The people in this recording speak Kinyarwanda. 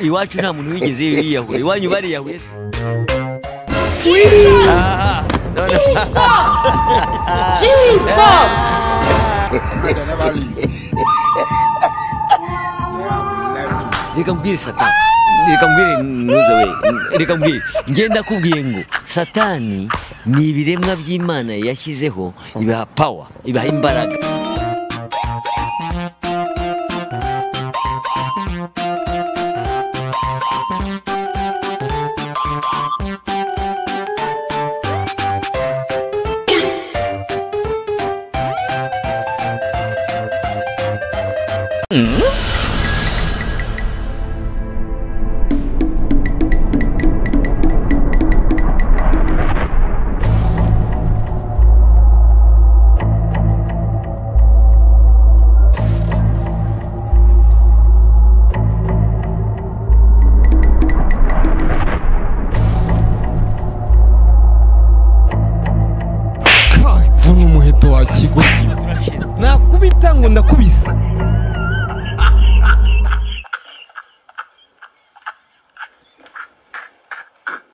Iwacu nta muntu wigeze yiyahuye iwanyu bariyahuye Jesus reka mbwire satani reka mbwire nuzawe reka mbwire ngenda kubwiye ngo satani ni ibiremwa by'Imana yashyizeho ibaha power ibaha imbaraga nakubita ngo ndakubise